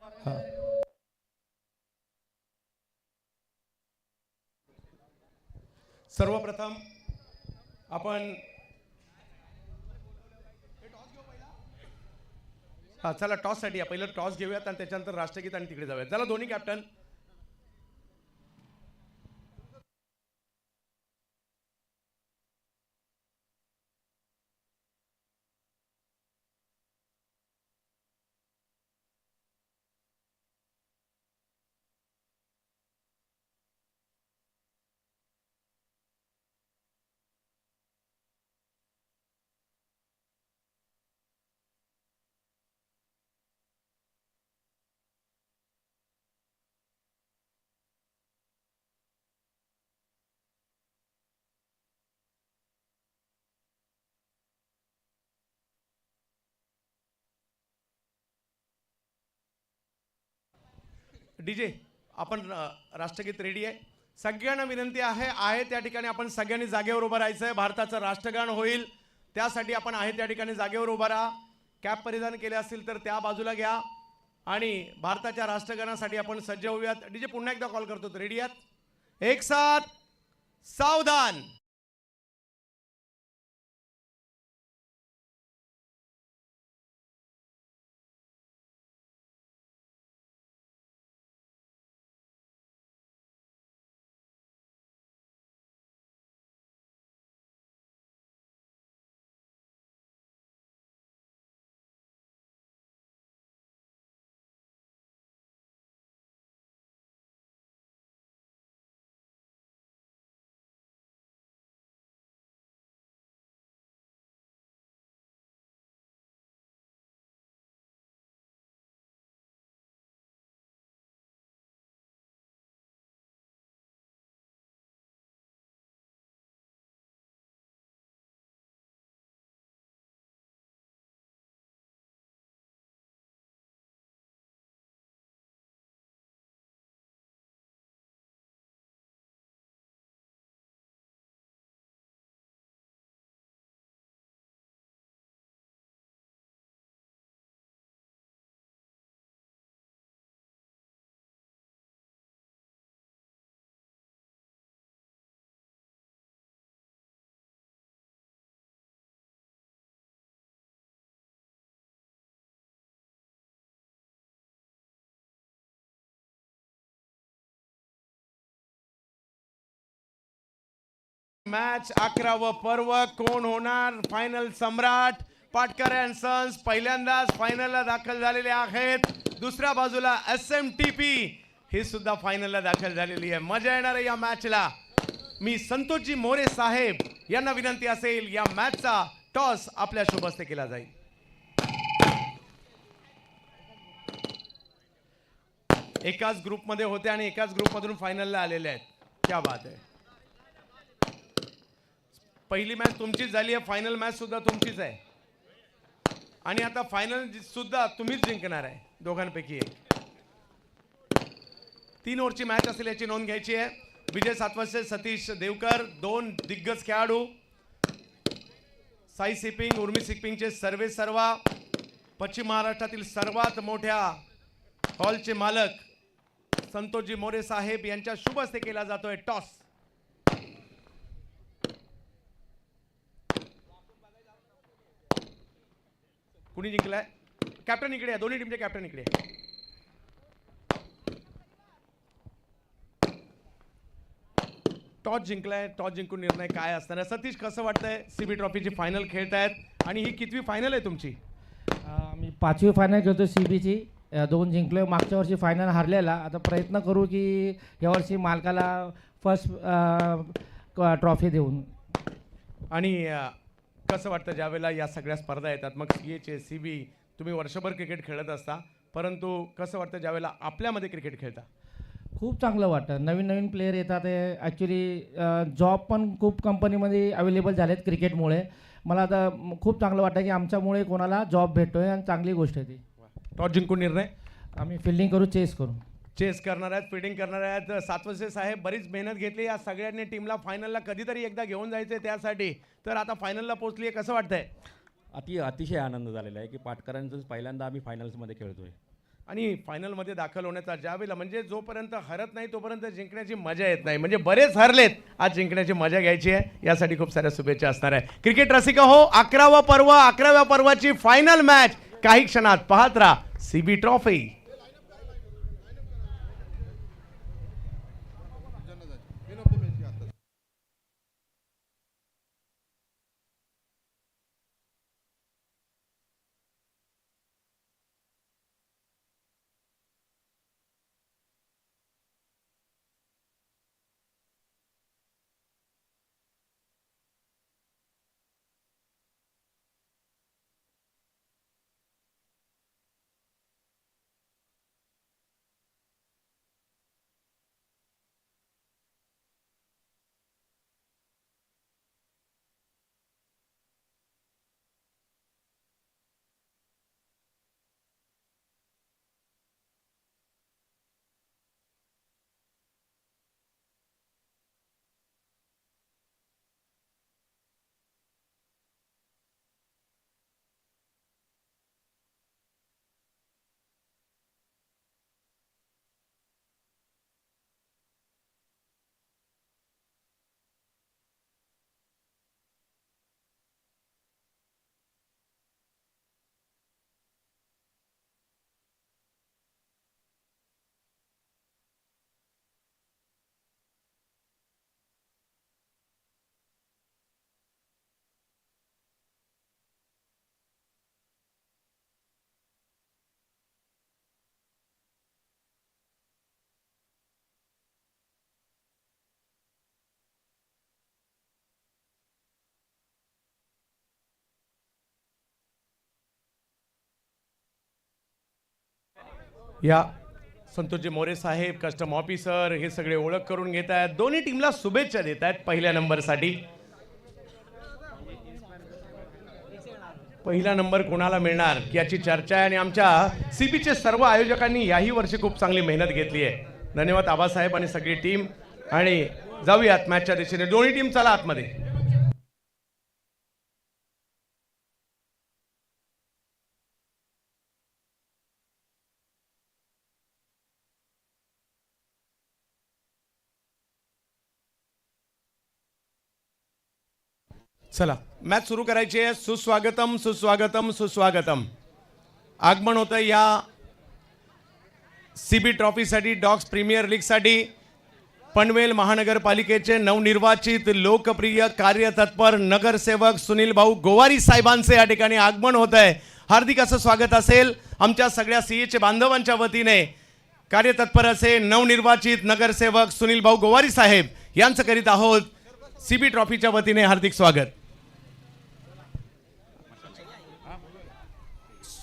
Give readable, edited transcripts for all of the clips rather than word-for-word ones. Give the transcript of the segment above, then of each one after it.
हां. सर्वप्रथम आपण हा चला टॉससाठी या. पहिलं टॉस घेऊयात आणि त्याच्यानंतर राष्ट्रगीत आणि तिकडे जाऊयात. चला दोन्ही कॅप्टन. डीजे आपण राष्ट्रगीत रेडी आहे. सगळ्यांना विनंती आहे त्या ठिकाणी आपण सगळ्यांनी जागेवर उभं राहायचं आहे. भारताचं राष्ट्रगान होईल त्यासाठी आपण त्या ठिकाणी जागेवर उभं राहा. कॅप परिधान केले असतील तर त्या बाजूला घ्या आणि भारताच्या राष्ट्रगानासाठी आपण सज्ज होऊयात. डीजे पुन्हा एकदा कॉल करतो. रेडी आहात? एक साथ सावधान. मॅच 11व पर्व. कोण होणार फायनल सम्राट? पाटकर अँड सन्स पहिल्यांदाच फायनलला दाखल झालेले आहेत. दुसऱ्या बाजूला SMTP ही सुद्धा फायनलला दाखल झालेली आहे. मजा येणार आहे या मॅचला. मी संतोषजी मोरे साहेब यांना विनंती असेल या मॅचचा टॉस आपल्या शुभ हस्ते केला जाईल. एकाच ग्रुपमध्ये होते आणि एकाच ग्रुपमधून फायनलला आलेले आहेत. क्या बात आहे. पहिली मॅच तुमचीच झाली आहे. फायनल मॅच सुद्धा तुमचीच आहे आणि आता फायनल सुद्धा तुम्हीच जिंकणार आहे दोघांपैकी एक. 3 ओव्हरची मॅच असेल याची नोंद घ्यायची आहे. विजय सातवसे, सतीश देवकर 2 दिग्गज खेळाडू. साई सिपिंग, उर्मी सिपिंगचे सर्वा पश्चिम महाराष्ट्रातील सर्वात मोठ्या हॉलचे मालक संतोषजी मोरे साहेब यांच्या शुभ हस्ते केला जातोय टॉस. कुणी जिंकलाय? कॅप्टन इकडे आहे. दोन्ही टीमचे कॅप्टन इकडे. टॉस जिंकलाय. टॉस जिंकून निर्णय काय असणार? सतीश कसं वाटतंय? CB ट्रॉफीची फायनल खेळतायत आणि ही कितवी फायनल आहे तुमची? मी 5वी फायनल खेळतो CBची. 2 जिंकलोय. मागच्या वर्षी फायनल हारलेला. आता प्रयत्न करू की यावर्षी मालकाला फर्स्ट ट्रॉफी देऊन. आणि कसं वाटतं ज्यावेळेला या सगळ्या स्पर्धा येतात? मग CA CB तुम्ही वर्षभर क्रिकेट खेळत असता, परंतु कसं वाटतं ज्यावेळेला आपल्यामध्ये क्रिकेट खेळता? खूप चांगलं वाटतं. नवीन नवीन प्लेयर येतात. ॲक्च्युली जॉब पण खूप कंपनीमध्ये अवेलेबल झालेत क्रिकेटमुळे. मला आता खूप चांगलं वाटतं की आमच्यामुळे कोणाला जॉब भेटतोय आणि चांगली गोष्ट आहे ती. टॉस जिंकून निर्णय? आम्ही फिल्डिंग करू, चेस करू. चेस करणार आहेत, फिल्डिंग करणार आहेत. सातवसे साहेब बरीच मेहनत घेतली या सगळ्यांनी टीमला फायनलला कधीतरी एकदा घेऊन जायचं त्यासाठी. तर आता फायनलला पोहोचली आहे. कसं वाटतंय? अतिशय आनंद झालेला आहे की पाटकरांचं पहिल्यांदा आम्ही फायनल्समध्ये खेळतोय. आणि फायनलमध्ये दाखल होण्याचा ज्यावेळेला म्हणजे जोपर्यंत हरत नाही तोपर्यंत जिंकण्याची मजा येत नाही. म्हणजे बरेच हरलेत, आज जिंकण्याची मजा घ्यायची आहे, यासाठी खूप साऱ्या शुभेच्छा असणार आहे. क्रिकेट रसिका हो, 11वा पर्व, 11व्या पर्वाची फायनल मॅच काही क्षणात पाहत राहा. CB trophy. या संतोषजी मोरे साहेब, कस्टम ऑफिसर, हे सगळे ओळख करून घेत आहेत. दोन्ही टीमला शुभेच्छा देत आहेत पहिल्या नंबरसाठी. पहिला नंबर कोणाला मिळणार याची चर्चा आहे आणि आमच्या सीबीचे सर्व आयोजकांनी याही वर्षी खूप चांगली मेहनत घेतली आहे. धन्यवाद आबासाहेब आणि सगळी टीम. आणि जाऊयात मॅचच्या दिशेने. दोन्ही टीम चला आतमध्ये. चला मॅच सुरू करायची आहे. सुस्वागतम सुस्वागतम सुस्वागतम. आगमन होतं या सीबी ट्रॉफीसाठी, डॉग्स प्रीमियर लीगसाठी. पनवेल महानगरपालिकेचे नवनिर्वाचित लोकप्रिय कार्यतत्पर नगरसेवक सुनील भाऊ गोवारी साहेबांचे या ठिकाणी आगमन होत आहे. हार्दिक असं स्वागत असेल आमच्या सगळ्या सीएचे बांधवांच्या वतीने. कार्यतत्पर असे नवनिर्वाचित नगरसेवक सुनील भाऊ गोवारी साहेब यांचं करीत आहोत सीबी ट्रॉफीच्या वतीने हार्दिक स्वागत.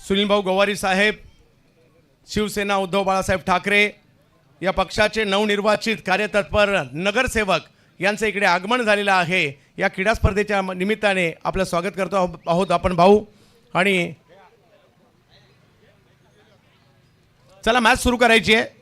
सुनील भाऊ गोवारी साहेब शिवसेना उद्धव बाळासाहेब ठाकरे या पक्षाचे नवनिर्वाचित कार्यतत्पर नगरसेवक यांचं इकडे आगमन झालेलं आहे. या क्रीडा स्पर्धेच्या निमित्ताने आपलं स्वागत करतो आहोत आपण भाऊ. आणि चला मॅच सुरू करायची आहे.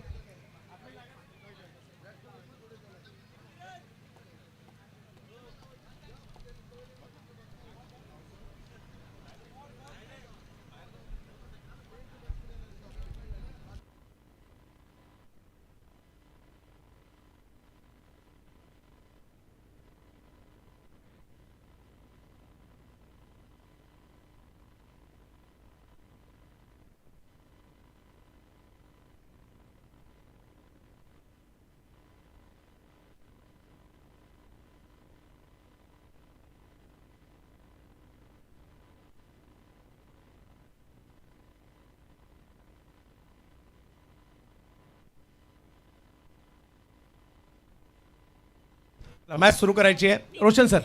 मॅच सुरू करायची आहे. रोशन सर,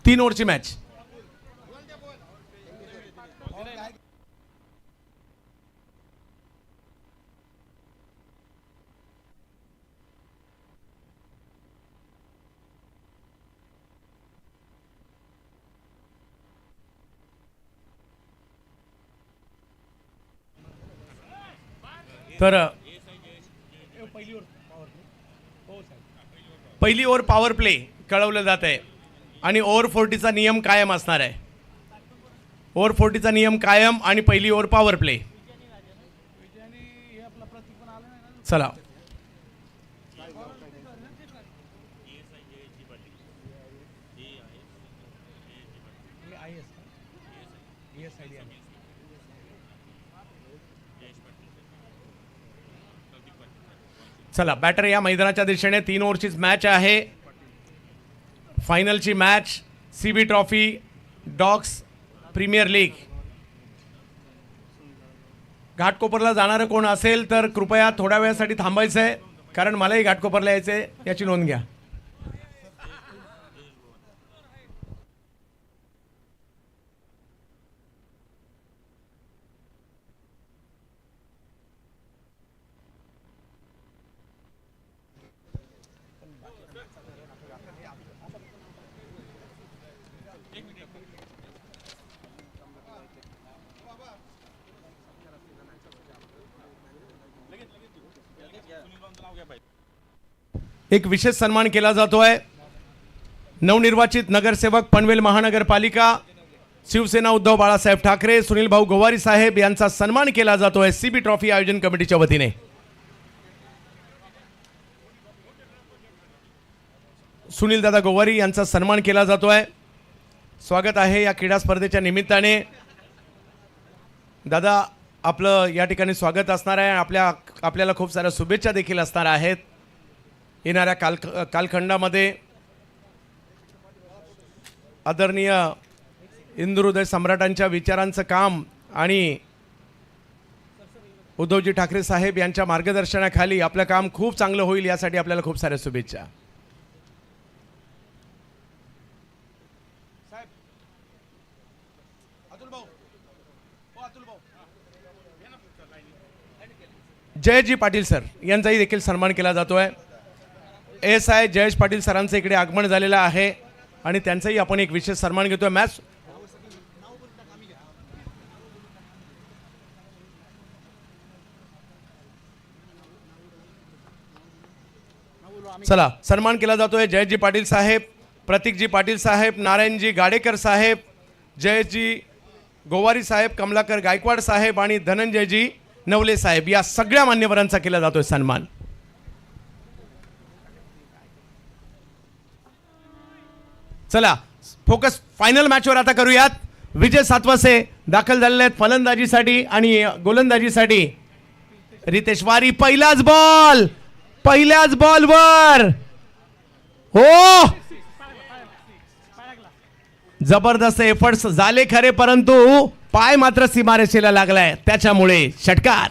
3 ओव्हरची मॅच. तर पहिली ओव्हर पॉवर प्ले कळवलं जात आहे आणि ओव्हर 40चा नियम कायम असणार आहे. ओव्हर 40चा नियम कायम आणि पहिली ओव्हर पॉवर प्ले. चला चला बॅटर या मैदानाच्या दिशेने 3 ओव्हरचीच मॅच आहे. फायनलची match CB trophy dogs premier league. घाटकोपरला जाणारं कोण असेल तर कृपया थोड्या वेळासाठी थांबायचं आहे, कारण मलाही घाटकोपरला यायचं आहे, याची नोंद घ्या. एक विशेष सन्मान केला जातोय. नवनिर्वाचित नगरसेवक पनवेल महानगरपालिका शिवसेना उद्धव बाळासाहेब ठाकरे सुनील भाऊ गोवारी साहेब यांचा सन्मान केला जातोय सीबी ट्रॉफी आयोजन कमिटीच्या वतीने. सुनील दादा गोवारी यांचा सन्मान केला जातोय. स्वागत आहे या क्रीडा स्पर्धेच्या निमित्ताने. दादा आपलं या ठिकाणी स्वागत असणार आहे. आपल्याला खूप साऱ्या शुभेच्छा देखील असणार आहेत. येणाऱ्या कालखंडामध्ये आदरणीय इंदुहृदय सम्राटांच्या विचारांचं काम आणि उद्धवजी ठाकरे साहेब यांच्या मार्गदर्शनाखाली आपलं काम खूप चांगलं होईल, यासाठी आपल्याला खूप साऱ्या शुभेच्छा. जयजी पाटील सर यांचाही देखील सन्मान केला जातोय. ASI जयेश पाटील सरांचं इकडे आगमन झालेलं आहे आणि त्यांचाही आपण एक विशेष सन्मान घेतोय. मॅच चला सन्मान केला जातोय. जयजी पाटील साहेब, प्रतीकजी पाटील साहेब, नारायणजी गाडेकर साहेब, जयजी गोवारी साहेब, कमलाकर गायकवाड साहेब आणि धनंजयजी नवले साहेब या सगळ्या मान्यवरांचा केला जातोय सन्मान. चला फोकस फायनल मॅचवर आता करूयात. विजय सातवसे दाखल झालेले आहेत फलंदाजीसाठी आणि गोलंदाजीसाठी. रितेश वारी पहिल्याच बॉलवर हो जबरदस्त एफर्ट्स झाले खरे, परंतु पाय मात्र सीमारेषेला लागलाय, त्याच्यामुळे षटकार.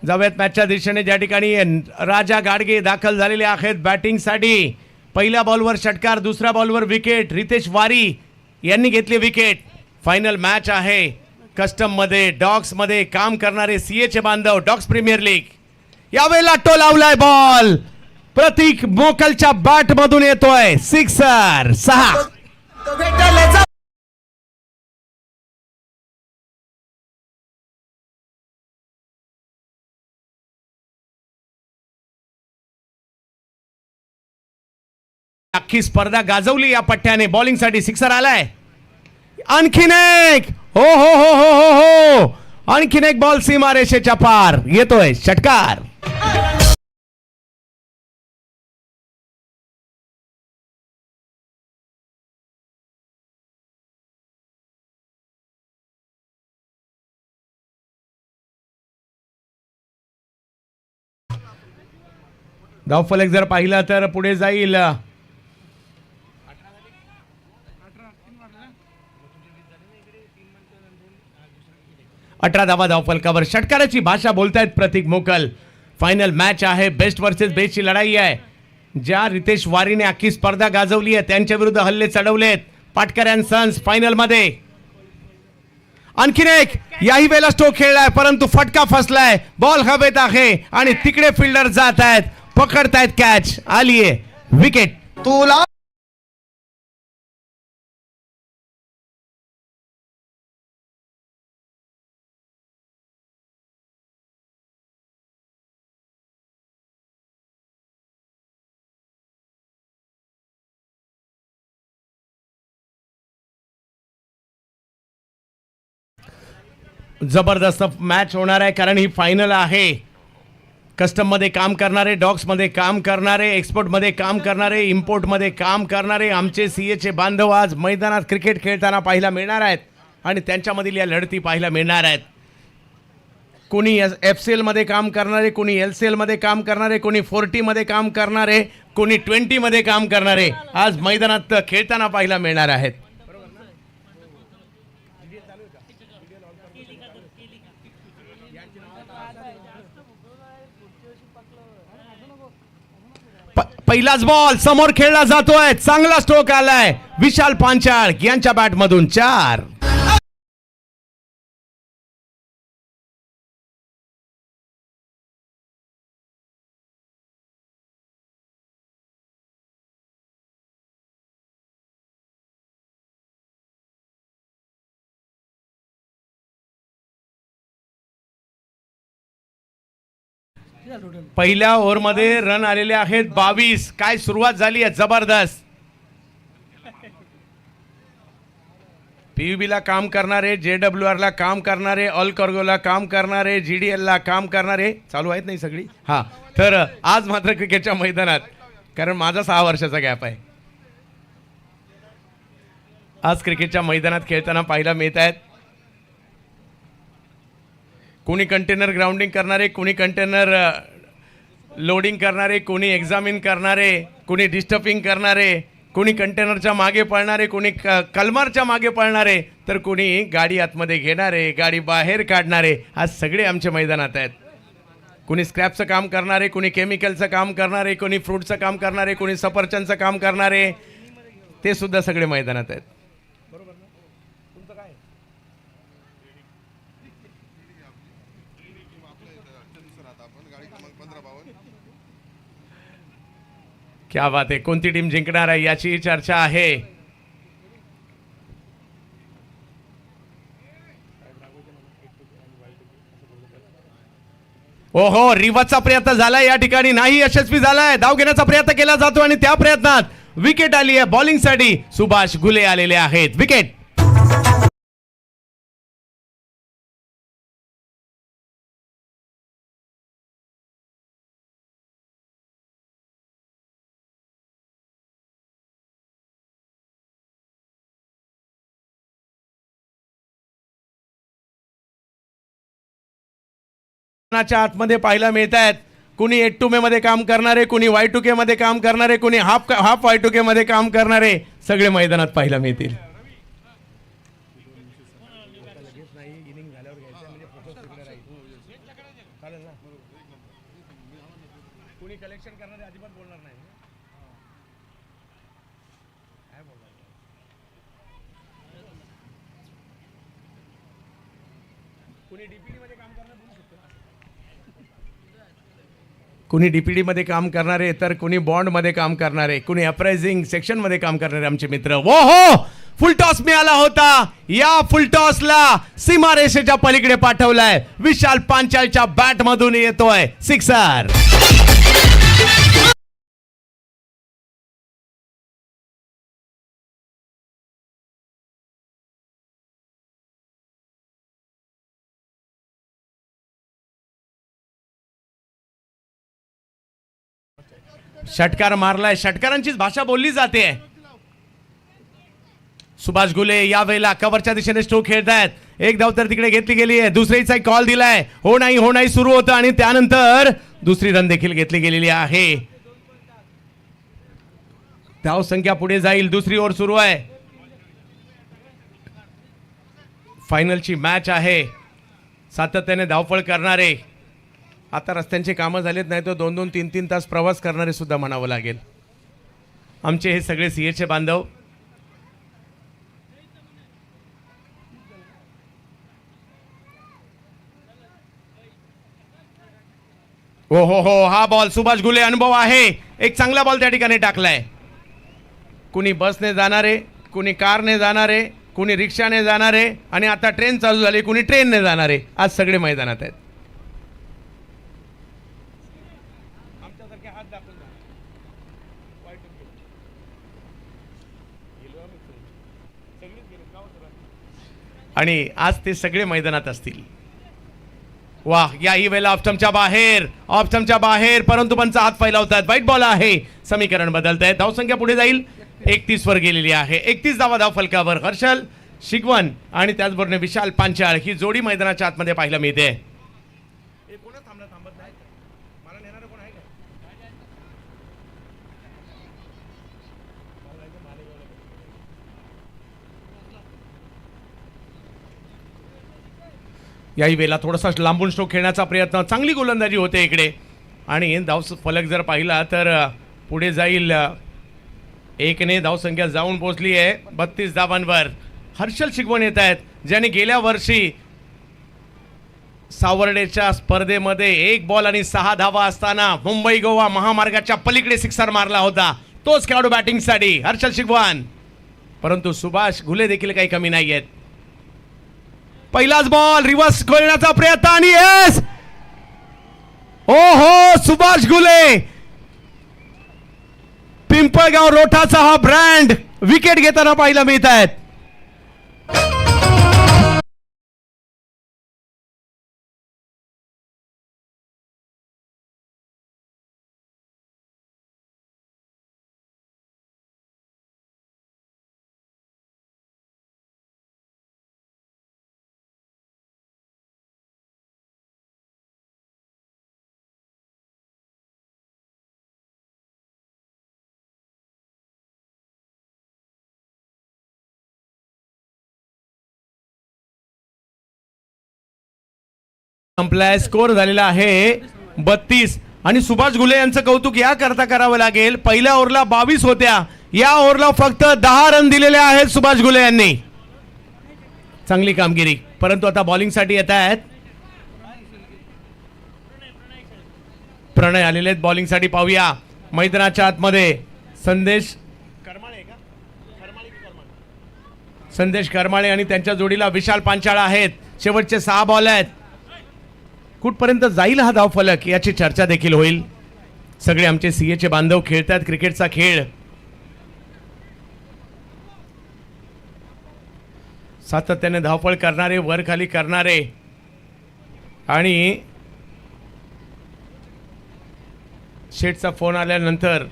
जाऊयात मॅचच्या दिशेने, ज्या ठिकाणी राजा गाडगे दाखल झालेले आहेत बॅटिंगसाठी. पहिल्या बॉलवर षटकार, दुसऱ्या बॉलवर विकेट. रितेश वारी यांनी घेतली विकेट. फायनल मॅच आहे कस्टममध्ये, डॉग्समध्ये काम करणारे सीएचे बांधव. डॉग्स प्रीमियर लीग यावेळेला टो लावलाय बॉल. प्रतीक मोकलच्या बॅट मधून येतोय सिक्सर. 6 अख्खी स्पर्धा गाजवली या पट्ट्याने. बॉलिंगसाठी सिक्सर आलाय. आणखीन एक हो हो हो हो हो हो आणखीन एक बॉल सीमारेषेच्या पार येतोय षटकार. धावफलक जर पाहिला तर पुढे जाईल 18 धावा धावफलकावर. षटकाराची भाषा बोलतायत प्रतीक मोकल. फायनल मॅच आहे, बेस्ट वर्सेस बेस्टची लढाई आहे. ज्या रितेश वारीने अख्खी स्पर्धा गाजवली आहे त्यांच्या विरुद्ध हल्ले चढवलेत पाटकर अँड सन्स फायनल मध्ये. आणखीन एक याही वेळेला स्ट्रोक खेळलाय परंतु फटका फसलाय. बॉल हवेत आहे आणि तिकडे फिल्डर जात आहेत, पकडतायत कॅच, आलीये विकेट. तुला जबरदस्त मॅच होणार आहे कारण ही फायनल आहे. कस्टम मध्ये काम करणारे, डॉक्स मध्ये काम करणारे, एक्सपोर्ट मध्ये काम करणारे, इम्पोर्ट मध्ये काम करणारे आमचे सीएचे बांधव आज मैदानात क्रिकेट खेळताना पाहायला मिळणार आहेत आणि त्यांच्यामधील या लढती पाहायला मिळणार आहेत. कोणी FCL मध्ये काम करणारे, कोणी LCL मध्ये काम करणारे, कोणी 40 मध्ये काम करणारे, कोणी 20 मध्ये काम करणारे आज मैदानात खेळताना पाहायला मिळणार आहेत. पहिलाच बॉल समोर खेळला जातोय, चांगला स्ट्रोक आलाय विशाल पांचाळ यांच्या बॅट मधून 4. पहिल्या ओव्हरमध्ये रन आलेले आहेत 22. काय सुरुवात झाली आहे जबरदस्त. PUB ला काम करणारे, JWR ला काम करणारे, ऑल कार्गोला काम करणारे, GDL ला काम करणारे चालू आहेत नाही सगळी. हा तर आज मात्र क्रिकेटच्या मैदानात, कारण माझा 6 वर्षाचा गॅप आहे, आज क्रिकेटच्या मैदानात खेळताना पाहायला मिळत आहेत. कोणी कंटेनर ग्राउंडिंग करणारे, कोणी कंटेनर लोडिंग करणारे, कोणी एक्झामिन करणारे, कोणी डिस्टर्बिंग करणारे, कोणी कंटेनरच्या मागे पळणारे, कोणी कलमारच्या मागे पळणारे, तर कोणी गाडी आतमध्ये घेणारे, गाडी बाहेर काढणारे आज सगळे आमच्या मैदानात आहेत. कोणी स्क्रॅपचं काम करणारे, कोणी केमिकलचं काम करणारे, कोणी फ्रूटचं काम करणारे, कोणी सफरचंदचं काम करणारे, ते सुद्धा सगळे मैदानात आहेत. क्या बात आहे. कोणती टीम जिंकणार आहे याची चर्चा आहे. ओहो, रिवाजचा प्रयत्न झालाय या ठिकाणी, नाही यशस्वी झालाय. धाव घेण्याचा प्रयत्न केला जातो आणि त्या प्रयत्नात विकेट आली आहे. बॉलिंगसाठी सुभाष घुले आलेले आहेत. विकेट. आतमध्ये पाहायला मिळत आहेत. कुणी 8-2 मध्ये काम करणारे, कुणी Y2K मध्ये काम करणारे, कुणी हाफ Y2K मध्ये काम करणारे सगळे मैदानात पाहायला मिळतील. कुणी DPD मध्ये काम करणारे, तर कुणी बॉन्ड मध्ये काम करणारे, कुणी अप्रायझिंग सेक्शन मध्ये काम करणारे आमचे मित्र. वो हो, फुल टॉस मिळाला होता. या फुल टॉसला सीमारेषेच्या पलीकडे पाठवलाय. विशाल पांचाळच्या बॅट मधून येतोय सिक्सर. षटकार मारलाय, षटकारांचीच भाषा बोलली जाते. सुभाष घुले यावेळेला कव्हरच्या दिशेने स्ट्रोक खेळतायत. एक धाव तर तिकडे घेतली गेली आहे. दुसरीचा कॉल दिलाय, हो नाही सुरू होतं आणि त्यानंतर दुसरी रन देखील घेतली गेलेली आहे. धावसंख्या पुढे जाईल. दुसरी ओव्हर सुरू आहे. फायनलची मॅच आहे. सातत्याने धावपळ करणारे, आता रस्त्यांची कामं झालीत नाही तर 2-2, 3-3 तास प्रवास करणारे सुद्धा म्हणावं लागेल आमचे हे सगळे सीएचे बांधव. हो हो हो, हा बॉल सुभाष घुले, अनुभव आहे, एक चांगला बॉल त्या ठिकाणी टाकलाय. कुणी बसने जाणारे, कुणी कारने जाणारे, कुणी रिक्षाने जाणारे आणि आता ट्रेन चालू झाली, कुणी ट्रेनने जाणारे, आज सगळे मैदानात आहेत. आणि आज ते सगळे मैदानात असतील. वाह, याही वेळेला ऑफ स्टंपच्या बाहेर, परंतु पंच हात फैलावतात. वाईट बॉल आहे. समीकरण बदलत आहे. धावसंख्या पुढे जाईल. 31 वर गेलेली आहे. 31 धाव फलकावर हर्षल शिगवन आणि त्याचबरोबर विशाल पांचाळ ही जोडी मैदानाच्या आतमध्ये पाहायला मिळते. याही वेळेला थोडासा लांबून स्ट्रोक खेळण्याचा प्रयत्न, चांगली गोलंदाजी होते इकडे आणि धाव फलक जर पाहिला तर पुढे जाईल. 1ने धावसंख्या जाऊन पोहोचली आहे 32 धावांवर. हर्षल शिगवण येत आहेत, ज्याने गेल्या वर्षी सावर्डेच्या स्पर्धेमध्ये 1 बॉल आणि 6 धावा असताना मुंबई गोवा महामार्गाच्या पलीकडे सिक्सर मारला होता. तोच खेळाडू बॅटिंगसाठी हर्षल शिगवण. परंतु सुभाष घुले देखील काही कमी नाही आहेत. पहिलाच बॉल, रिव्हर्स खेळण्याचा प्रयत्न आणि यस, ओ हो, सुभाष घुले, पिंपळगाव रोठाचा हा ब्रँड विकेट घेताना पाहायला मिळत आहेत. संपलाय. स्कोर झालेला आहे 32 आणि सुभाष घुले यांचं कौतुक या करता करावं लागेल. पहिल्या ओव्हरला 22 होत्या, या ओव्हरला फक्त 10 रन दिलेले आहेत सुभाष घुले यांनी. चांगली कामगिरी. परंतु आता बॉलिंगसाठी येत आहेत प्रणय आलेले आहेत बॉलिंगसाठी. पाहूया मैदानाच्या आतमध्ये संदेश करमाळे आणि त्यांच्या जोडीला विशाल पांचाळ आहेत. शेवटचे 6 बॉल आहेत. कुठपर्यंत जाईल हा धावफलक याची चर्चा देखील होईल. सगळे आमचे सीएचे बांधव खेळतात क्रिकेटचा खेळ. सातत्याने धावपळ करणारे, वर खाली करणारे आणि शेठचा फोन आल्यानंतर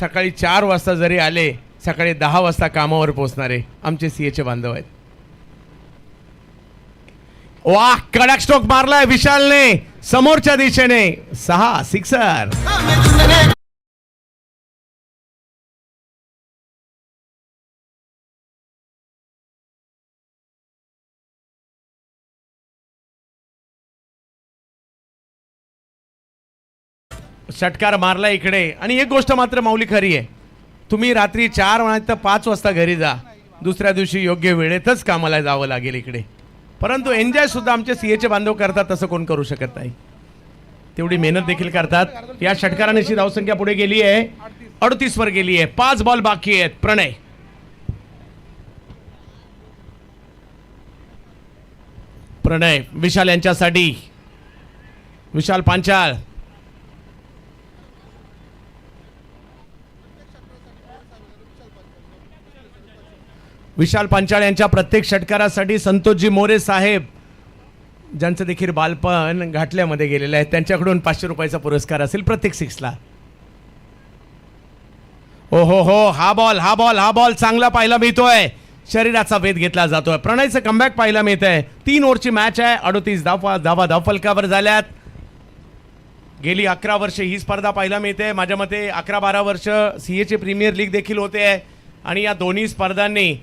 सकाळी 4 वाजता जरी आले, सकाळी 10 वाजता कामावर पोहोचणारे आमचे सीएचे बांधव आहेत. वाह, कडक स्ट्रोक मारलाय विशालने समोरच्या दिशेने. 6 सिक्सर. षटकार मारला इकडे. आणि एक गोष्ट मात्र माऊली खरी आहे, तुम्ही रात्री 4 वाजता 5 वाजता घरी जा, दुसऱ्या दिवशी योग्य वेळेतच कामाला जावं लागेल इकडे. परंतु एन्जॉय सुद्धा आमचे सीएचे बांधव करतात, तसं कोण करू शकत नाही. तेवढी मेहनत देखील करतात. या षटकाराने धावसंख्या पुढे गेली आहे 38 वर गेली आहे. 5 बॉल बाकी आहेत. प्रणय विशाल यांच्यासाठी. विशाल पांचाळ. विशाल पांचाळ यांच्या प्रत्येक षटकारासाठी संतोषजी मोरे साहेब, ज्यांचं देखील बालपण घाटल्यामध्ये गेलेलं आहे, त्यांच्याकडून 500 रुपयाचा पुरस्कार असेल प्रत्येक 6ला. ओ हो हो, हा बॉल चांगला पाहायला मिळतोय. शरीराचा वेध घेतला जातोय. प्रणयचं कमबॅक पाहायला मिळत आहे. 3 ओव्हरची मॅच आहे. 38 धावा धावफलकावर झाल्यात. गेली 11 वर्ष ही स्पर्धा पाहायला मिळते. माझ्या मते 11-12 वर्ष CA प्रीमियर लीग देखील होते आहे आणि या दोन्ही स्पर्धांनी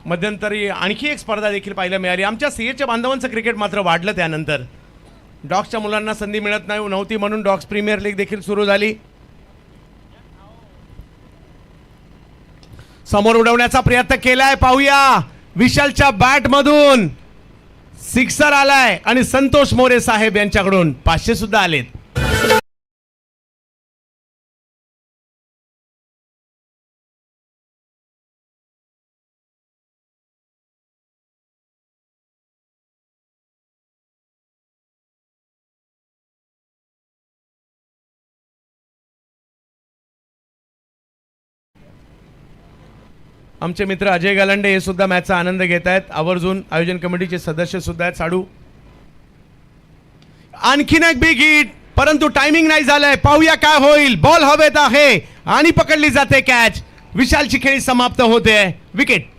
मध्यंतरी आणखी एक स्पर्धा देखील पाहायला मिळाली. आमच्या CA बांधवांचं क्रिकेट मात्र वाढलं. त्यानंतर डॉग्सच्या मुलांना संधी मिळत नव्हती म्हणून डॉग्स प्रीमियर लीग देखील सुरू झाली. समोर उडवण्याचा प्रयत्न केलाय, पाहूया. विशालच्या बॅट मधून सिक्सर आलाय आणि संतोष मोरे साहेब यांच्याकडून 500 सुद्धा आलेत. आमचे मित्र अजय गालंडे हे सुद्धा मॅचचा आनंद घेत आहेत. आवर्जून आयोजन कमिटीचे सदस्य सुद्धा आहेत. साडू आणखीन एक बिग हिट, परंतु टायमिंग नाही झालंय. पाहूया काय होईल. बॉल हवेत आहे आणि पकडली जाते कॅच. विशालची खेळी समाप्त होते. विकेट.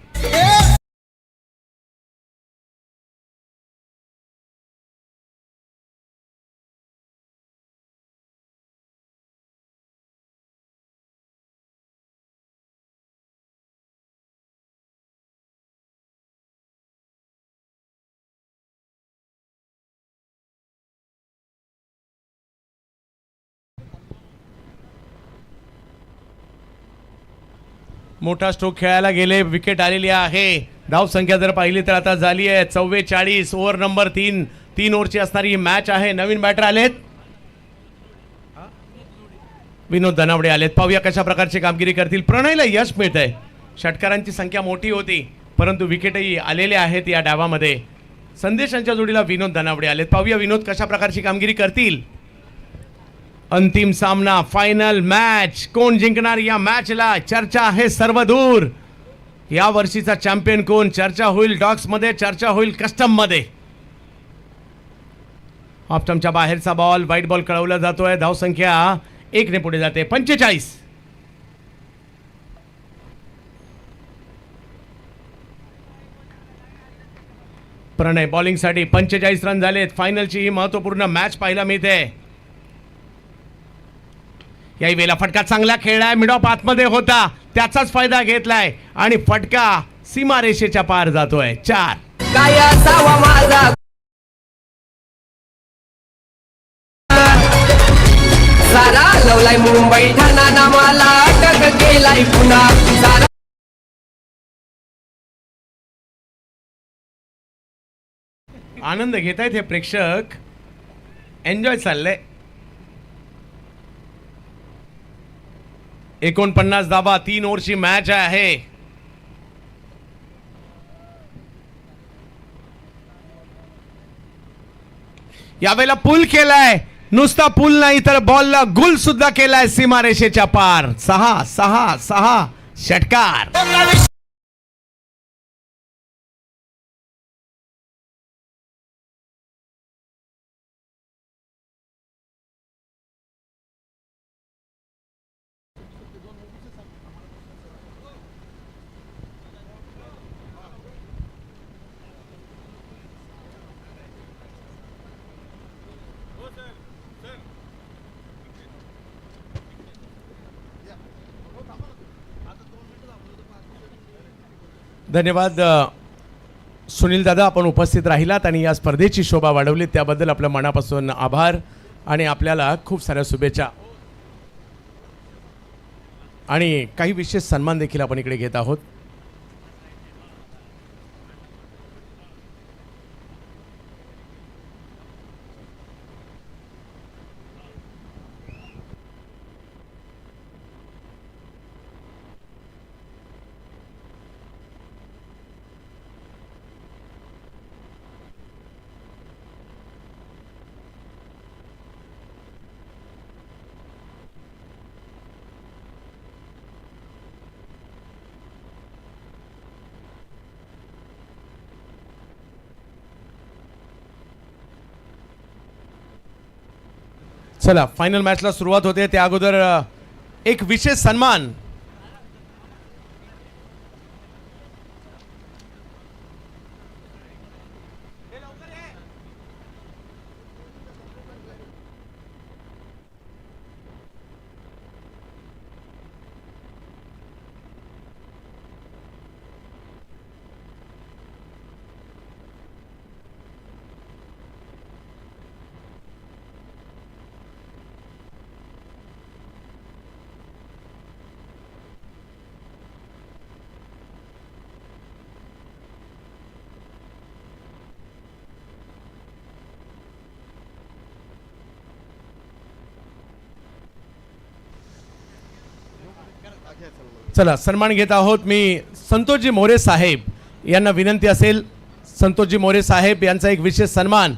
मोठा स्ट्रोक खेळायला गेले. विकेट आलेली आहे. धाव संख्या जर पाहिली तर आता झाली आहे 44. Over number 3. 3 ओव्हरची असणारी ही मॅच आहे. नवीन बॅटर आलेत. विनोद धनावडे आलेत. पाहूया कशा प्रकारची कामगिरी करतील. प्रणयला यश मिळत आहे. षटकारांची संख्या मोठी होती परंतु विकेटही आलेले आहेत या डावामध्ये. संदेशांच्या जोडीला विनोद धनावडे आलेत. पाहूया विनोद कशा प्रकारची कामगिरी करतील. अंतिम सामना, फायनल मॅच. कोण जिंकणार या मॅचला चर्चा आहे सर्वदूर. या वर्षीचा चॅम्पियन कोण, चर्चा होईल डॉग्स मध्ये, चर्चा होईल कस्टम मध्ये. ऑप्टमच्या बाहेरचा बॉल, व्हाईट बॉल कळवला जातोय. धाव संख्या 1 ने पुढे जाते. 45. प्रणय बॉलिंगसाठी 45 रन झालेत. फायनलची ही महत्वपूर्ण मॅच पाहायला मिळते. याही वेळेला फटका चांगला खेळलाय. मिड ऑफ आतमध्ये होता, त्याचाच फायदा घेतलाय आणि फटका सीमारेषेच्या पार जातोय. 4. काय असावा माझा सारा लवलाय मुंबई ठाणा मला अटक केलाय पुन्हा सारा. आनंद घेतायत हे प्रेक्षक. एन्जॉय चाललंय. 49 धावा. 3 ओव्हरची मॅच आहे. यावेळेला पूल केलाय. नुसता पूल नाही तर बॉलला गुल सुद्धा केलाय सीमारेषेच्या पार. 6 षटकार. धन्यवाद सुनील दादा, आपण उपस्थित राहिलात आणि या स्पर्धेची शोभा वाढवली त्याबद्दल आपल्या मनापासून आभार आणि आपल्याला खूप साऱ्या शुभेच्छा. आणि काही विशेष सन्मान देखील आपण इकडे घेत आहोत. चला फायनल मॅचला सुरुवात होते. त्या अगोदर एक विशेष सन्मान. चला सन्मान घेत आहोत. मी संतोषजी मोरे साहेब यांना विनंती असेल, संतोषजी मोरे साहेब यांचा एक विशेष सन्मान.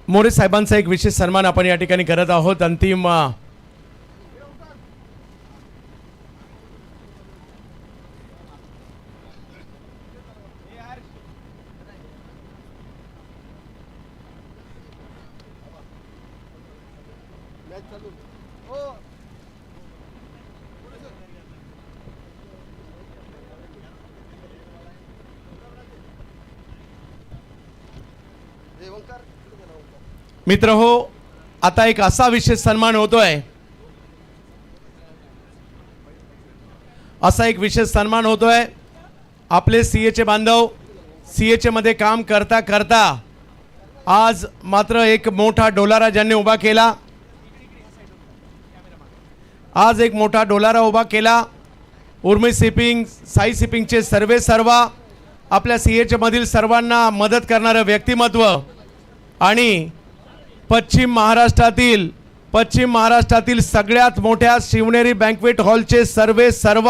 मोरे साहेबांचा एक विशेष सन्मान आपण या ठिकाणी करत आहोत. अंतिम मित्र हो, आता एक असा विशेष सन्मान होतोय, असा एक विशेष सन्मान होतोय. आपले सीएचे बांधव सीएचे मध्ये काम करता करता आज मात्र एक मोठा डोलारा ज्यांनी उभा केला, आज एक मोठा डोलारा उभा केला. उर्मी शिपिंग, साई शिपिंगचे सर्व आपल्या सीएचे मधील सर्वांना मदत करणारं व्यक्तिमत्व आणि पश्चिम महाराष्ट्रातील सगळ्यात मोठ्या शिवनेरी बँक्वेट हॉलचे सर्व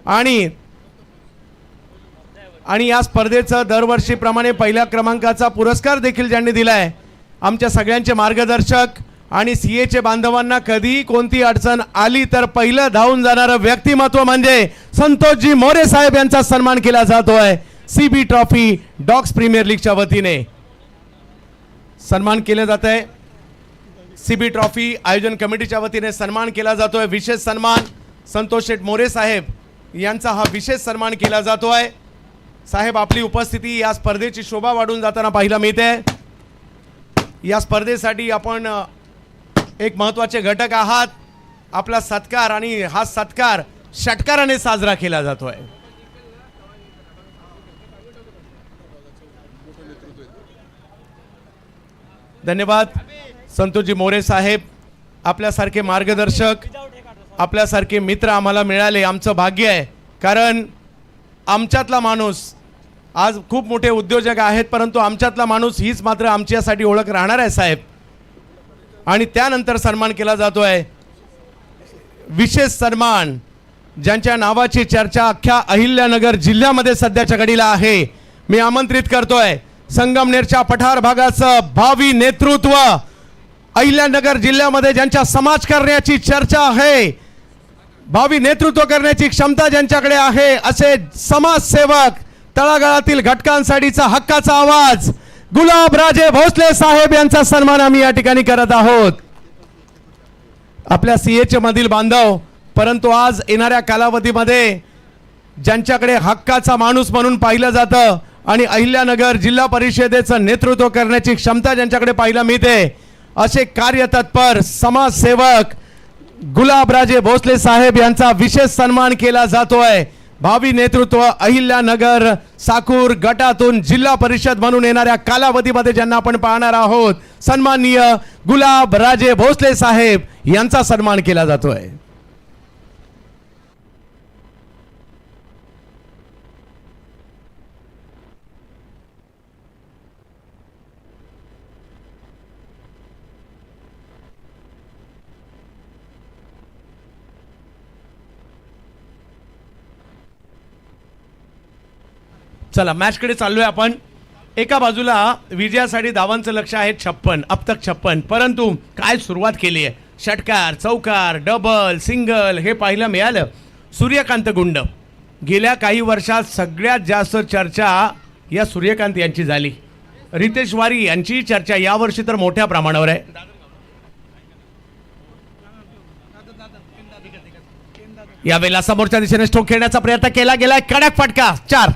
आणि या स्पर्धेचं दरवर्षीप्रमाणे पहिल्या क्रमांकाचा पुरस्कार देखील ज्यांनी दिलाय, आमच्या सगळ्यांचे मार्गदर्शक आणि सीएचे बांधवांना कधीही कोणती अडचण आली तर पहिलं धावून जाणारं व्यक्तिमत्व म्हणजे संतोषजी मोरे साहेब यांचा सन्मान केला जातोय. सीबी ट्रॉफी डॉग्स प्रीमियर लीगच्या वतीने सन्मान केले जात आहे. सीबी ट्रॉफी आयोजन कमिटीच्या वतीने सन्मान केला जातोय. विशेष सन्मान संतोष शेठ मोरे साहेब यांचा हा विशेष सन्मान केला जातोय. साहेब, आपली उपस्थिती या स्पर्धेची शोभा वाढून जाताना पाहायला मिळते. या स्पर्धेसाठी आपण एक महत्त्वाचे घटक आहात. आपला सत्कार आणि हा सत्कार षटकाराने साजरा केला जातोय. धन्यवाद संतोषजी मोरे साहेब. आपल्यासारखे मार्गदर्शक, आपल्यासारखे मित्र आम्हाला मिळाले, आमचं भाग्य आहे. कारण आमच्यातला माणूस, आज खूप मोठे उद्योजक आहेत परंतु आमच्यातला माणूस हीच मात्र आमच्यासाठी ओळख राहणार आहे साहेब. आणि त्यानंतर सन्मान केला जातोय विशेष सन्मान ज्यांच्या नावाची चर्चा अख्ख्या अहिल्यानगर जिल्ह्यामध्ये सध्याच्या घडीला आहे. मी आमंत्रित करतोय संगमनेरच्या पठार भागाचं भावी नेतृत्व, अहिल्यानगर जिल्ह्यामध्ये ज्यांच्या समाज करण्याची चर्चा आहे, भावी नेतृत्व करण्याची क्षमता ज्यांच्याकडे आहे, असे समाजसेवक, तळागाळातील घटकांसाठीचा हक्काचा आवाज गुलाबराजे भोसले साहेब यांचा सन्मान आम्ही या ठिकाणी करत आहोत. आपल्या सीएचे मधील बांधव, परंतु आज येणाऱ्या कालावधीमध्ये ज्यांच्याकडे हक्काचा माणूस म्हणून पाहिलं जातं आणि अहिल्यानगर जिल्हा परिषदेचं नेतृत्व करण्याची क्षमता ज्यांच्याकडे पाहायला मिळते, असे कार्यतत्पर समाजसेवक गुलाबराजे भोसले साहेब यांचा विशेष सन्मान केला जातोय. भावी नेतृत्व अहिल्यानगर साकूर गटातून जिल्हा परिषद म्हणून येणाऱ्या कालावधीमध्ये ज्यांना आपण पाहणार आहोत, सन्माननीय गुलाबराजे भोसले साहेब यांचा सन्मान केला जातोय. चला मॅचकडे चाललोय आपण. एका बाजूला विजयासाठी धावांचं लक्ष आहे 56, अब तक 56, परंतु काय सुरुवात केली आहे. षटकार, चौकार, डबल, सिंगल हे पाहायला मिळालं. सूर्यकांत गुंड, गेल्या काही वर्षात सगळ्यात जास्त चर्चा या सूर्यकांत यांची झाली. रितेश वारी यांची चर्चा यावर्षी तर मोठ्या प्रमाणावर आहे. यावेळेला समोरच्या दिशेने स्ट्रोक खेळण्याचा प्रयत्न केला गेलाय. कडक फटका, 4.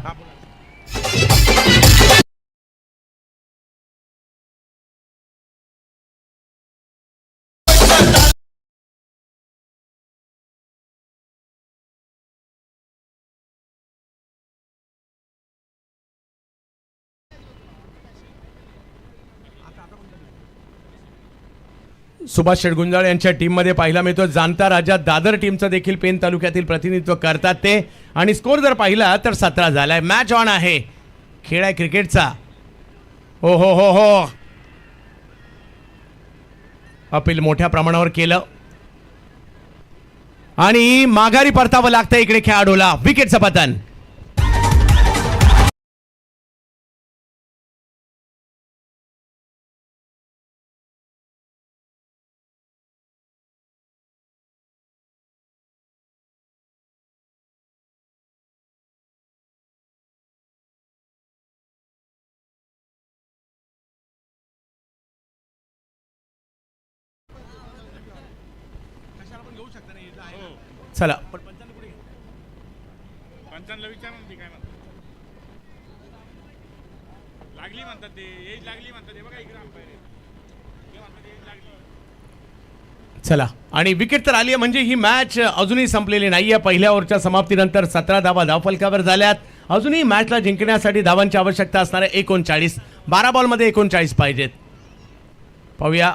सुभाष शेडगुंजाळ यांच्या टीममध्ये पाहिला मिळतो. जाणता राजा दादर टीमचं देखील पेन तालुक्यातील प्रतिनिधित्व करतात ते. आणि स्कोर जर पाहिला तर 17 झालाय. मॅच ऑन आहे, खेळ आहे क्रिकेटचा. हो हो हो हो, अपील मोठ्या प्रमाणावर केलं आणि माघारी परतावं लागतं इकडे खेळाडूला. विकेटचं पतन. चला पंचांना विचारा ना, ते काय म्हणतात. लागली म्हणतात, ते एज लागली म्हणतात. हे बघा इकडे अंपायर म्हणतात एज लागली. चला, आणि विकेट तर आली आहे म्हणजे ही मॅच अजूनही संपलेली नाहीये. पहिल्या ओव्हरच्या समाप्तीनंतर 17 धावा धावफलकावर झाल्यात. अजूनही मॅचला जिंकण्यासाठी धावांची आवश्यकता असणार आहे 39. 12 बॉलमध्ये 39 पाहिजेत. पाहूया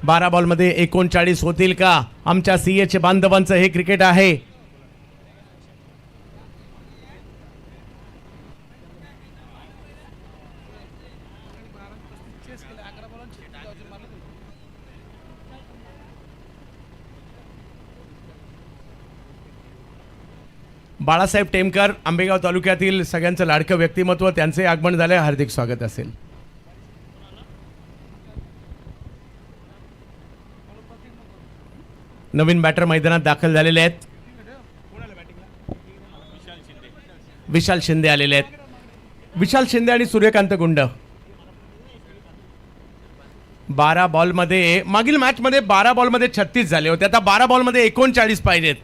12 बॉलमध्ये 39 होतील का? आमच्या सीएचे बांधवांचं हे क्रिकेट आहे. बाळासाहेब टेमकर, आंबेगाव तालुक्यातील सगळ्यांचं लाडकं व्यक्तिमत्व, त्यांचे आगमन झाले. हार्दिक स्वागत असेल. नवीन बॅटर मैदानात दाखल झालेले आहेत. विशाल शिंदे आलेले आहेत. विशाल शिंदे आणि सूर्यकांत गुंड. 12 बॉलमध्ये, मागील मॅचमध्ये 12 बॉलमध्ये 36 झाले होते. आता 12 बॉलमध्ये 39 पाहिजेत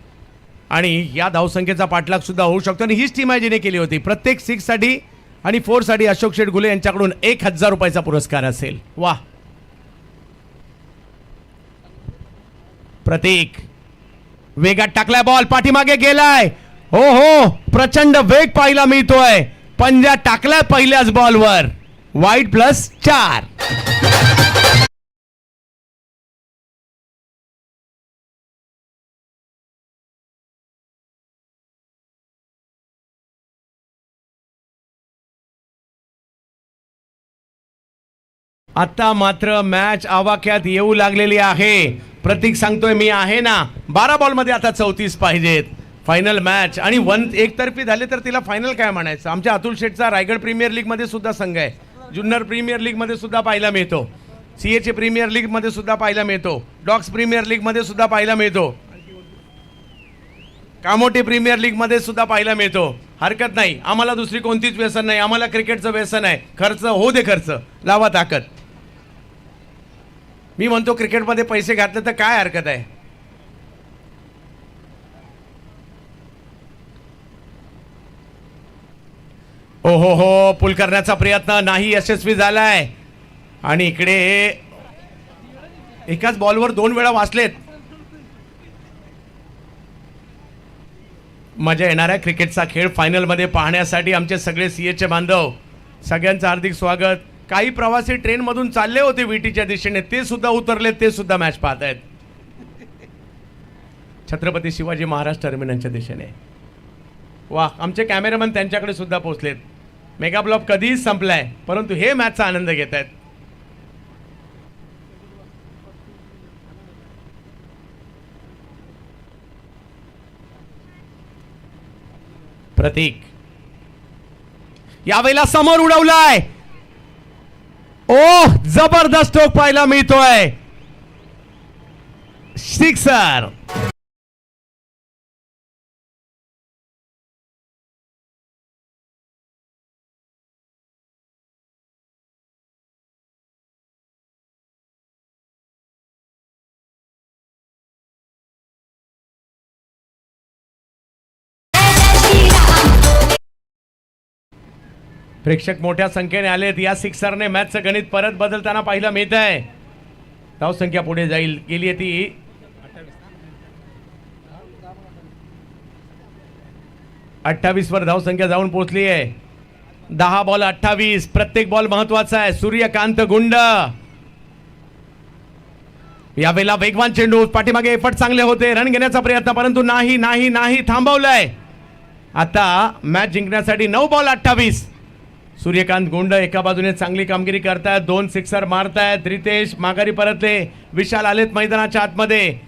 आणि या धावसंख्येचा पाठलाग सुद्धा होऊ शकतो. आणि हीच टीम आहे जिने केली होती. प्रत्येक 6 साठी आणि 4 साठी अशोक शेठ गुले यांच्याकडून 1000 रुपयाचा पुरस्कार असेल. वा, प्रतीक वेगात टाकलाय बॉल, पाठीमागे गेलाय. हो हो, प्रचंड वेग पाहायला मिळतोय. पंजा टाकलाय पहिल्याच बॉलवर. वाईड +4. आता मात्र मॅच आवाक्यात येऊ लागलेली आहे. प्रतीक सांगतोय मी आहे ना. 12 बॉलमध्ये आता 34 पाहिजेत. फायनल मॅच आणि एकतर्फी झाले तर तिला फायनल काय म्हणायचं. आमच्या अतुल शेठचा रायगड प्रीमियर लीग मध्ये सुद्धा संघ आहे. जुन्नर प्रीमियर लीग मध्ये सुद्धा पाहायला मिळतो. सीएचे प्रीमियर लीग मध्ये सुद्धा पाहायला मिळतो. डॉक्स प्रीमियर लीग मध्ये सुद्धा पाहायला मिळतो. कामोटी प्रीमियर लीग मध्ये सुद्धा पाहायला मिळतो. हरकत नाही, आम्हाला दुसरी कोणतीच व्यसन नाही. आम्हाला क्रिकेटचं व्यसन आहे. खर्च हो दे, खर्च लावा ताकद. मी म्हणतो क्रिकेटमध्ये पैसे घातले तर काय हरकत आहे. ओ हो हो, पुल करण्याचा प्रयत्न नाही यशस्वी झालाय. आणि इकडे एकाच बॉलवर 2 वेळा वाचलेत. मजा येणार आहे क्रिकेटचा खेळ फायनलमध्ये पाहण्यासाठी. आमचे सगळे सीएचे बांधव, सगळ्यांचं हार्दिक स्वागत. काही प्रवासी ट्रेनमधून चालले होते विटीच्या दिशेने, ते सुद्धा उतरले, ते सुद्धा मॅच पाहत आहेत छत्रपती शिवाजी महाराज टर्मिनसच्या दिशेने. वा, आमचे कॅमेरामॅन त्यांच्याकडे सुद्धा पोहोचलेत. मेगा ब्लॉक कधीच संपलाय, परंतु हे मॅचचा आनंद घेत आहेत. प्रतीक यावेळेला समोर उडवलाय. ओ, जबरदस्त स्ट्रोक पाहायला मिळतोय. सिक्सर. प्रेक्षक मोठ्या संख्येने आलेत. या सिक्सरने मॅचचं गणित परत बदलताना पाहायला मिळत आहे. धावसंख्या पुढे जाईल, गेली ती 28 वर धावसंख्या जाऊन पोहोचली आहे. 10 बॉल 28. प्रत्येक बॉल महत्वाचा आहे. सूर्यकांत गुंड यावेळेला वेगवान चेंडू. पाठीमागे एफर्ट चांगले होते, रन घेण्याचा प्रयत्न, परंतु नाही नाही नाही, थांबवलाय. आता मॅच जिंकण्यासाठी 9 बॉल 28. सूर्यकांत गुंड एका बाजूने चांगली कामगिरी करतायत, 2 सिक्सर मारतायत. रितेश माघारी परतले, विशाल आलेत मैदानाच्या आतमध्ये.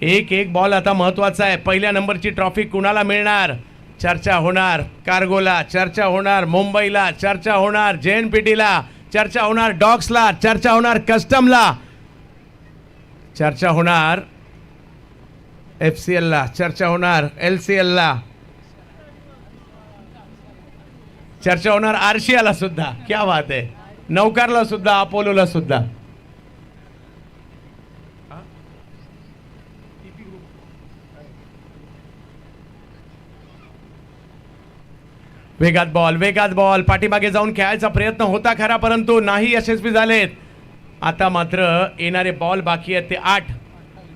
एक बॉल आता महत्वाचा आहे. पहिल्या नंबरची ट्रॉफी कुणाला मिळणार? चर्चा होणार कार्गोला, चर्चा होणार मुंबईला, चर्चा होणार JNPTला, चर्चा होणार डॉक्सला, चर्चा होणार कस्टमला, चर्चा होणार FCLला, चर्चा होणार LCLला, चर्चा होणार RCLला सुद्धा. क्या बात आहे. नौकारला सुद्धा, अपोलोला सुद्धा. वेगात बॉल पाठीमागे जाऊन खेळायचा प्रयत्न होता खरा, परंतु नाही यशस्वी झालेत. आता मात्र येणारे बॉल बाकी आहेत ते 8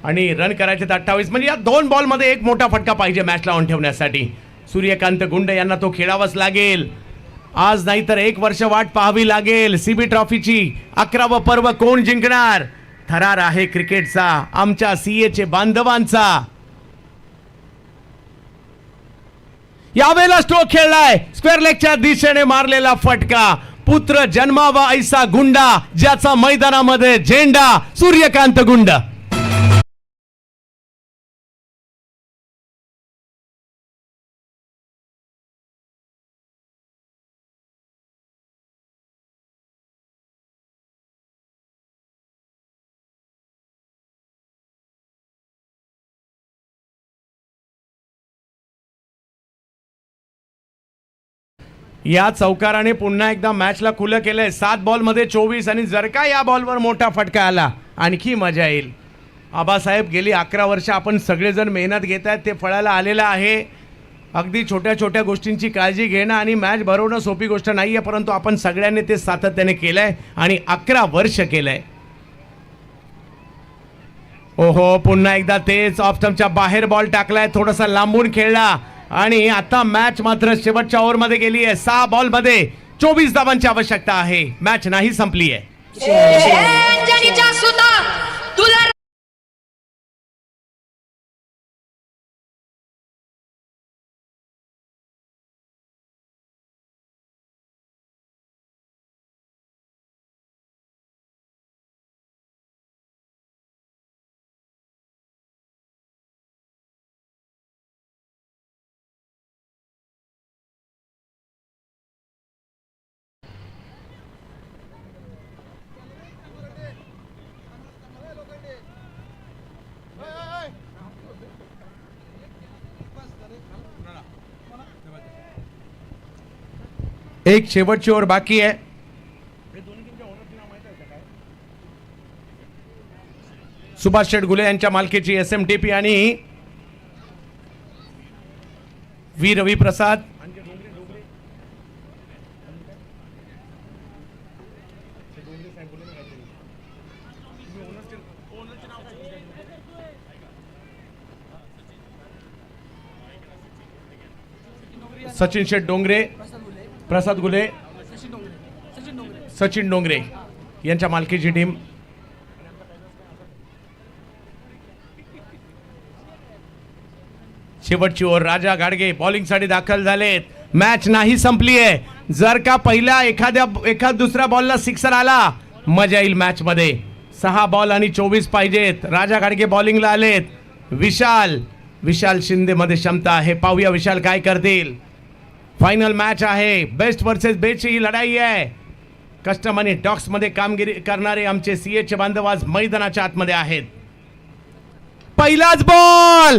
आणि रन करायचे 28. म्हणजे या 2 बॉलमध्ये एक मोठा फटका पाहिजे मॅचला ऑन ठेवण्यासाठी. सूर्यकांत गुंड यांना तो खेळावाच लागेल. आज नाही तर 1 वर्ष वाट पाहावी लागेल. CB ट्रॉफीची 11वं पर्व कोण जिंकणार? थरार आहे क्रिकेटचा, आमच्या CA बांधवांचा. यावेळेला स्ट्रोक खेळलाय, स्क्वेअर लेगच्या दिशेने मारलेला फटका. पुत्र जन्मावा ऐसा गुंडा, ज्याचा मैदानामध्ये झेंडा, सूर्यकांत गुंड. या चौकाराने पुन्हा एकदा मॅचला खुलं केलंय. 7 बॉलमध्ये 24 आणि जर का या बॉलवर मोठा फटका आला आणखी मजा येईल. आबासाहेब गेली 11 वर्ष आपण सगळेजण मेहनत घेत आहेत, ते फळाला आलेलं आहे. अगदी छोट्या छोट्या गोष्टींची काळजी घेणं आणि मॅच भरवणं सोपी गोष्ट नाही आहे, परंतु आपण सगळ्यांनी ते सातत्याने केलंय आणि 11 वर्ष केलंय. ओहो, पुन्हा एकदा तेच ऑफ स्टंपच्या बाहेर बॉल टाकलाय, थोडासा लांबून खेळला आणि आता मॅच मात्र शेवटच्या ओव्हरमध्ये गेली आहे. 6 बॉलमध्ये 24 धावांची आवश्यकता आहे. मॅच नाही संपली आहे. एक शेवटची ओव्हर बाकी आहे. सुभाष शेठ गुले यांच्या मालकीची SMTP आणि व्ही रवी प्रसाद. सचिन शेठ डोंगरे, प्रसाद गुले, सचिन डोंगरे यांच्या मालकीची टीम. शेवटची ओव्हर राजा गाडगे बॉलिंगसाठी दाखल झालेत. मॅच नाही संपली आहे. जर का पहिला एखाद दुसऱ्या बॉलला सिक्सर आला मजा येईल मॅच मध्ये. 6 बॉल आणि 24 पाहिजेत. राजा गाडगे बॉलिंगला आलेत. विशाल शिंदे मध्ये क्षमता आहे. पाहूया विशाल काय करतील. फायनल मॅच आहे. बेस्ट वर्सेस बेस्टची ही लढाई आहे. कस्टम आणि डॉक्स मध्ये कामगिरी करणारे आमचे CA बांधव आज मैदानाच्या आतमध्ये आहेत. पहिलाच बॉल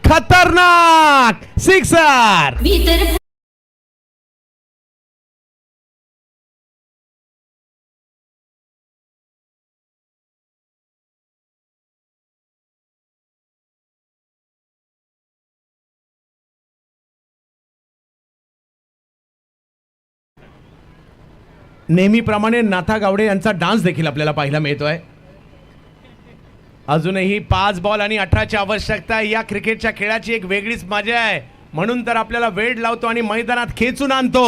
खतरनाक सिक्सर. नेहमीप्रमाणे नाथा गावडे यांचा डान्स देखील आपल्याला पाहायला मिळतोय. अजूनही 5 बॉल आणि 18ची आवश्यकता आहे. या क्रिकेटच्या खेळाची एक वेगळीच मजा आहे. म्हणून तर आपल्याला वेळ लावतो आणि मैदानात खेचून आणतो.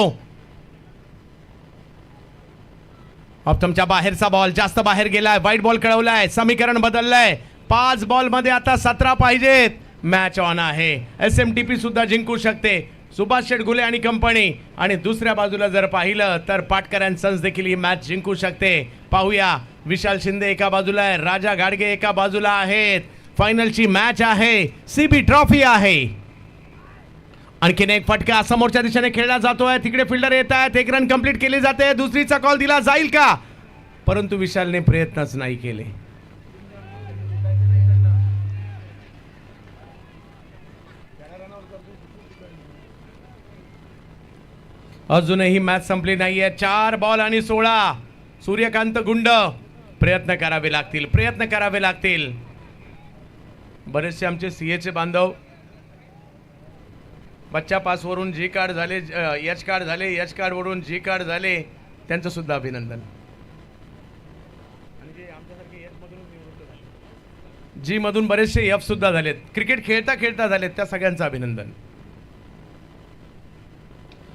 ऑप्टमच्या बाहेरचा बॉल जास्त बाहेर गेलाय. वाईट बॉल कळवलाय. समीकरण बदललंय. 5 बॉल मध्ये आता 17 पाहिजेत. मॅच ऑन आहे. SMTP सुद्धा जिंकू शकते, सुभाष शेठ घुले आणि कंपनी. आणि दुसऱ्या बाजूला जर पाहिलं तर पाटकर अँड सन्स देखील ही मॅच जिंकू शकते. पाहूया, विशाल शिंदे एका बाजूला आहे, राजा गाडगे एका बाजूला आहेत. फायनलची मॅच आहे, CB ट्रॉफी आहे. आणखीन एक फटका समोरच्या दिशेने खेळला जातोय, तिकडे फिल्डर येत आहेत, एक रन कंप्लीट केली जाते, दुसरीचा कॉल दिला जाईल का, परंतु विशालने प्रयत्नच नाही केले. अजूनही मॅच संपली नाहीये. 4 बॉल आणि 16. सूर्यकांत गुंड, प्रयत्न करावे लागतील, प्रयत्न करावे लागतील. बरेचसे आमचे CA चे बांधव बच्चा पास वरून जी कार्ड झाले, एच कार्ड झाले, एच कार्ड वरून जी कार्ड झाले, त्यांचं सुद्धा अभिनंदन. जी मधून बरेचसे F सुद्धा झालेत, क्रिकेट खेळता खेळता झालेत, त्या सगळ्यांचं अभिनंदन.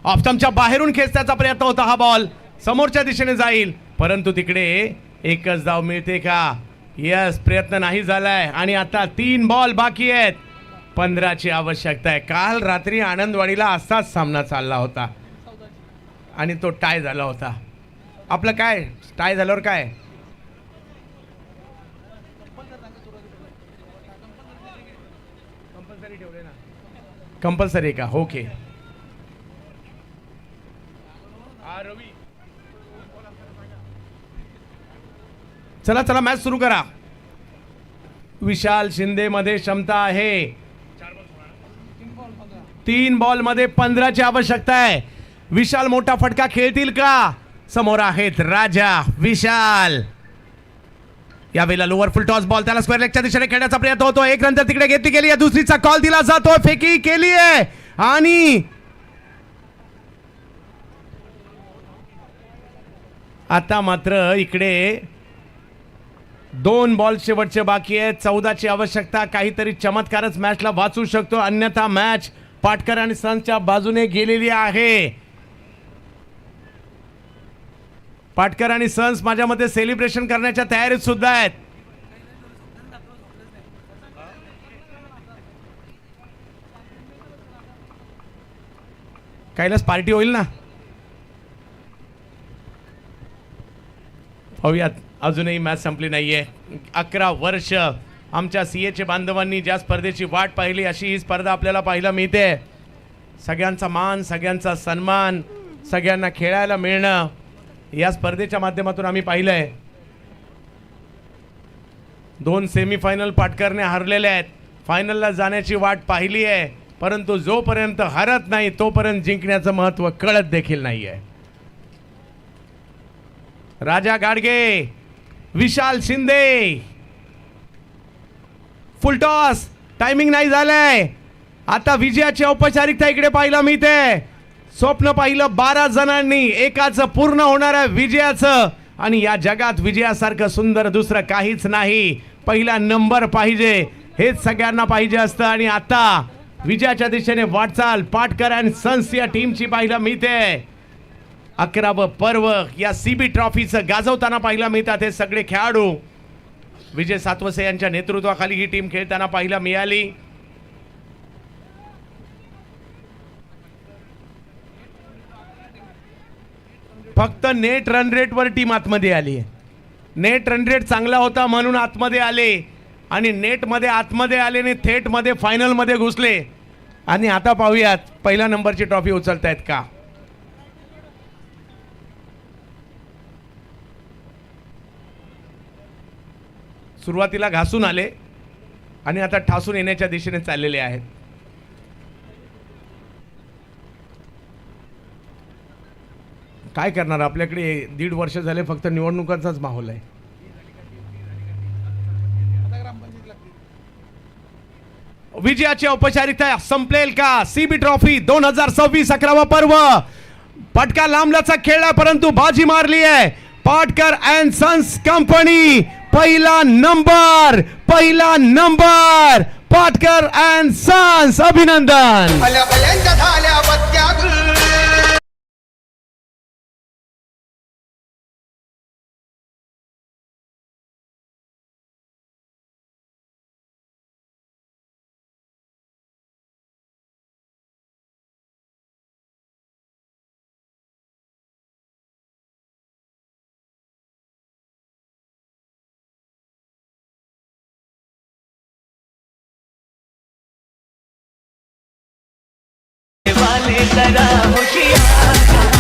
ऑफस्टंपच्या बाहेरून खेचण्याचा प्रयत्न होता, हा बॉल समोरच्या दिशेने जाईल, परंतु तिकडे एकच धाव मिळते का? यस, प्रयत्न नाही झालाय. आणि आता 3 बॉल बाकी आहेत, 15ची आवश्यकता आहे. काल रात्री आनंदवाडीला असाच सामना चालला होता आणि तो टाय झाला होता. आपलं काय टाय झाल्यावर काय कंपल्सरी का? ओके. चला चला, मॅच सुरू करा. विशाल शिंदे मध्ये क्षमता आहे. 3 बॉल मध्ये 15ची आवश्यकता आहे. विशाल मोठा फटका खेळतील का? समोर आहेत राजा, विशाल. यावेळेला लोअर फुल टॉस बॉल, त्याला स्क्वेअर लेगच्या दिशेने खेळण्याचा प्रयत्न होतो. एक रन तर तिकडे घेतली गेली आहे, दुसरीचा कॉल दिला जातो, फेकी केली आहे. आणि आता मात्र इकडे 2 बॉल शेवटचे बाकी आहेत. 14ची आवश्यकता. काहीतरी चमत्कारच मॅचला वाचू शकतो, अन्यथा मॅच पाटकर आणि सन्सच्या बाजूने गेलेली आहे. पाटकर आणि सन्स माझ्या मते सेलिब्रेशन करण्याच्या तयारीत सुद्धा आहेत. कैलास पार्टी होईल ना? पाहूयात. अजूनही मॅच संपली नाहीये. 11 वर्ष आमच्या CA चे बांधवांनी ज्या स्पर्धेची वाट पाहिली, अशी ही स्पर्धा आपल्याला पाहायला मिळते. सगळ्यांचा मान, सगळ्यांचा सन्मान, सगळ्यांना खेळायला मिळणं, या स्पर्धेच्या माध्यमातून आम्ही पाहिलंय. 2 सेमीफायनल पाटकरने हरलेले आहेत. फायनलला जाण्याची वाट पाहिली आहे, परंतु जोपर्यंत हरत नाही तोपर्यंत जिंकण्याचं महत्त्व कळत देखील नाहीये. राजा गाडगे, विशाल शिंदे, फुल टॉस, टायमिंग नाही झालंय. आता विजयाची औपचारिकता इकडे पाहायला मिळते. स्वप्न पाहिलं 12 जणांनी, एकाच पूर्ण होणाऱ्या विजयाचं. आणि या जगात विजयासारखं सुंदर दुसरं काहीच नाही. पहिला नंबर पाहिजे, हेच सगळ्यांना पाहिजे असतं. आणि आता विजयाच्या दिशेने वाटचाल पाटकर अँड सन्स या टीमची पाहायला मिळते. 11वं पर्व या CB ट्रॉफीचं गाजवताना पाहायला मिळतात हे सगळे खेळाडू. विजय सातवसे यांच्या नेतृत्वाखाली ही टीम खेळताना पाहायला मिळाली. फक्त नेट रन रेट वर टीम आतमध्ये आली आहे. नेट रन रेट चांगला होता म्हणून आतमध्ये आले, आणि नेट मध्ये आतमध्ये आले आणि थेट मध्ये फायनल मध्ये घुसले. आणि आता पाहूयात पहिल्या नंबरची ट्रॉफी उचलतायत का? सुरुवातीला घासून आले आणि आता ठासून येण्याच्या दिशेने चाललेले आहेत. काय करणार, आपल्याकडे 1.5 वर्ष झाले फक्त निवडणुकांचाच माहोल आहे. विजयाची औपचारिकता संपलेल का? CB ट्रॉफी 2026 11वा पर्व. पटका लांबल्याचा खेळला परंतु बाजी मारली आहे पाटकर अँड सन्स कंपनी. पहिला नंबर पाटकर अँड सन्स. अभिनंदन. भल्या भल्यांच्या झाल्या बत्त्या जरा होशियार